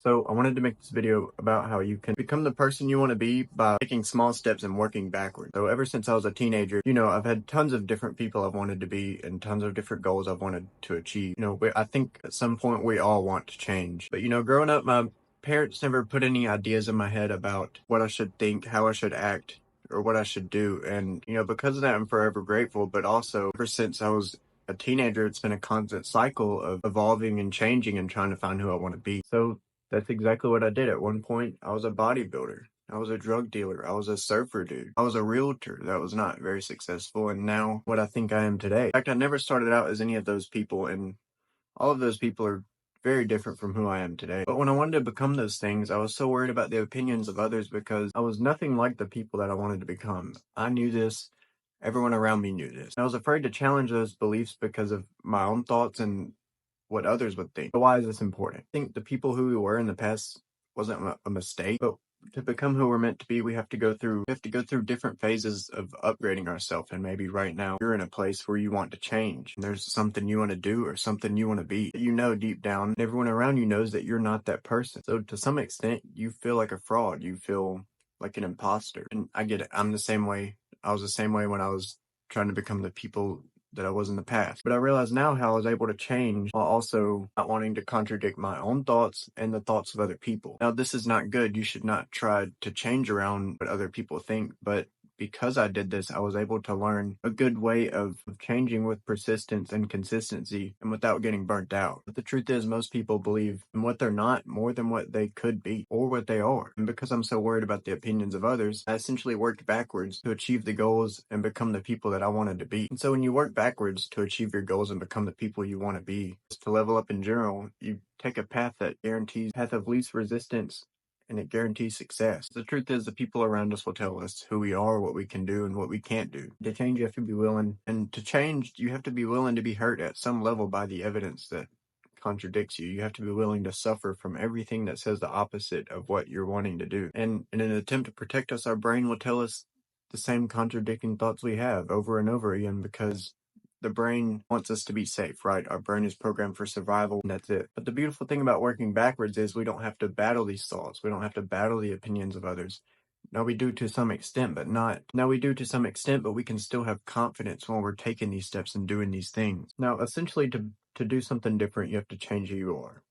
So I wanted to make this video about how you can become the person you want to be by taking small steps and working backwards. So ever since I was a teenager, I've had tons of different people I've wanted to be and tons of different goals I've wanted to achieve. I think at some point we all want to change. But growing up, my parents never put any ideas in my head about what I should think, how I should act, or what I should do. And, because of that, I'm forever grateful. But also, ever since I was a teenager, it's been a constant cycle of evolving and changing and trying to find who I want to be. So that's exactly what I did. At one point, I was a bodybuilder. I was a drug dealer. I was a surfer dude. I was a realtor that was not very successful. And now what I think I am today. In fact, I never started out as any of those people. And all of those people are very different from who I am today. But when I wanted to become those things, I was so worried about the opinions of others because I was nothing like the people that I wanted to become. I knew this. Everyone around me knew this. I was afraid to challenge those beliefs because of my own thoughts and what others would think. So why is this important? I think the people who we were in the past wasn't a mistake, but to become who we're meant to be, we have to go through different phases of upgrading ourselves. And maybe right now you're in a place where you want to change. And there's something you want to do or something you want to be. You know deep down, everyone around you knows that you're not that person. So to some extent, you feel like a fraud. You feel like an imposter. And I get it. I'm the same way. I was the same way when I was trying to become the people that I was in the past. But I realize now how I was able to change while also not wanting to contradict my own thoughts and the thoughts of other people. Now, this is not good. You should not try to change around what other people think, but because I did this, I was able to learn a good way of changing with persistence and consistency and without getting burnt out. But the truth is, most people believe in what they're not more than what they could be or what they are. And because I'm so worried about the opinions of others, I essentially worked backwards to achieve the goals and become the people that I wanted to be. And so when you work backwards to achieve your goals and become the people you want to be, to level up in general, you take a path that guarantees path of least resistance and it guarantees success. The truth is, the people around us will tell us who we are, what we can do, and what we can't do. To change, you have to be willing, and to change, you have to be willing to be hurt at some level by the evidence that contradicts you. You have to be willing to suffer from everything that says the opposite of what you're wanting to do. And in an attempt to protect us, our brain will tell us the same contradicting thoughts we have over and over again because the brain wants us to be safe, right? Our brain is programmed for survival, and that's it. But the beautiful thing about working backwards is we don't have to battle these thoughts. We don't have to battle the opinions of others. Now we do to some extent, but not. Now we do to some extent, but we can still have confidence when we're taking these steps and doing these things. Now, essentially, to do something different, you have to change who you are,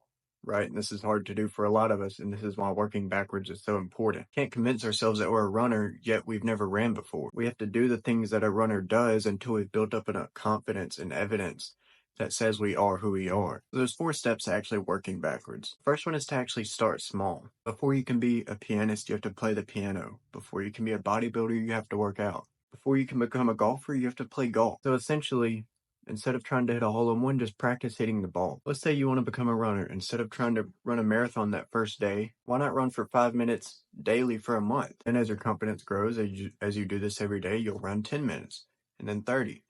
right? And this is hard to do for a lot of us, and this is why working backwards is so important. Can't convince ourselves that we're a runner, yet we've never ran before. We have to do the things that a runner does until we've built up enough confidence and evidence that says we are who we are. So there's 4 steps to actually working backwards. First one is to actually start small. Before you can be a pianist, you have to play the piano. Before you can be a bodybuilder, you have to work out. Before you can become a golfer, you have to play golf. So essentially, instead of trying to hit a hole in one, just practice hitting the ball. Let's say you want to become a runner. Instead of trying to run a marathon that first day, why not run for 5 minutes daily for a month? And as your confidence grows, as you do this every day, you'll run 10 minutes and then 30.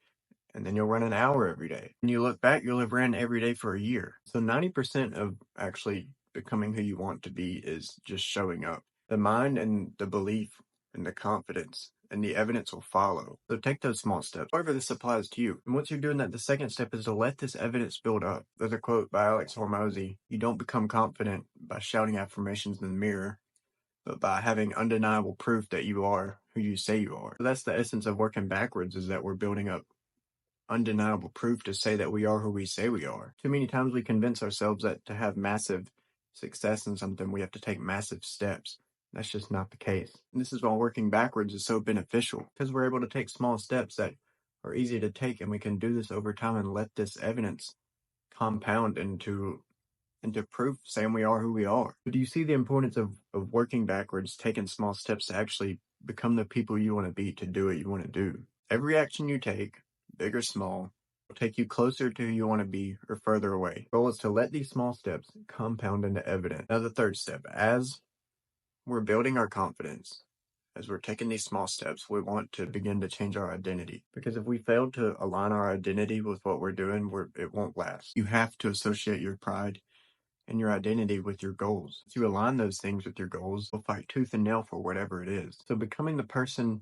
And then you'll run an hour every day. When you look back, you'll have ran every day for a year. So 90% of actually becoming who you want to be is just showing up. The mind and the belief and the confidence and the evidence will follow. So take those small steps. However, this applies to you. And once you're doing that, the second step is to let this evidence build up. There's a quote by Alex Hormozy: "You don't become confident by shouting affirmations in the mirror, but by having undeniable proof that you are who you say you are." So that's the essence of working backwards, is that we're building up undeniable proof to say that we are who we say we are. Too many times we convince ourselves that to have massive success in something, we have to take massive steps. That's just not the case. And this is why working backwards is so beneficial, because we're able to take small steps that are easy to take, and we can do this over time and let this evidence compound into proof saying we are who we are. But do you see the importance of working backwards, taking small steps to actually become the people you want to be, to do what you want to do? Every action you take, big or small, will take you closer to who you want to be or further away. The goal is to let these small steps compound into evidence. Now, the third step: as we're building our confidence, as we're taking these small steps, we want to begin to change our identity. Because if we fail to align our identity with what we're doing, it won't last. You have to associate your pride and your identity with your goals. If you align those things with your goals, you'll fight tooth and nail for whatever it is. So becoming the person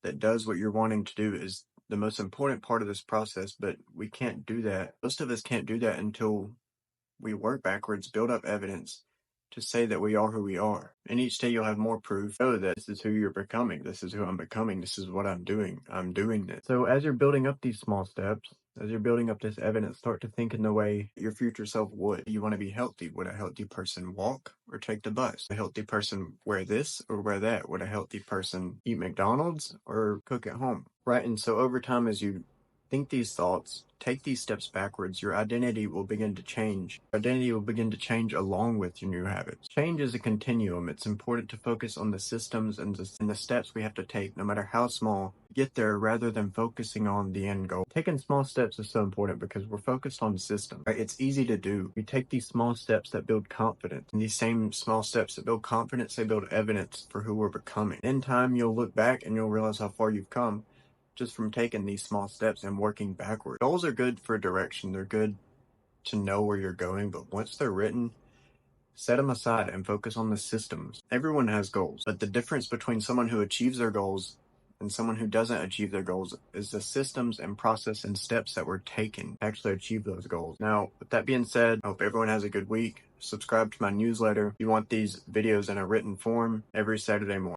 that does what you're wanting to do is the most important part of this process, but we can't do that. Most of us can't do that until we work backwards, build up evidence, to say that we are who we are. And each day you'll have more proof, oh, that this is who you're becoming. This is who I'm becoming. This is what I'm doing. I'm doing this. So as you're building up these small steps, as you're building up this evidence, start to think in the way your future self would. You want to be healthy. Would a healthy person walk or take the bus? A healthy person wear this or wear that? Would a healthy person eat McDonald's or cook at home? Right? And so over time, as you think these thoughts, take these steps backwards, your identity will begin to change. Your identity will begin to change along with your new habits. Change is a continuum. It's important to focus on the systems and the steps we have to take, no matter how small, to get there rather than focusing on the end goal. Taking small steps is so important because we're focused on systems. Right? It's easy to do. We take these small steps that build confidence, and these same small steps that build confidence, they build evidence for who we're becoming. In time, you'll look back and you'll realize how far you've come just from taking these small steps and working backward. Goals are good for direction. They're good to know where you're going, but once they're written, set them aside and focus on the systems. Everyone has goals, but the difference between someone who achieves their goals and someone who doesn't achieve their goals is the systems and process and steps that were taken to actually achieve those goals. Now, with that being said, I hope everyone has a good week. Subscribe to my newsletter if you want these videos in a written form every Saturday morning.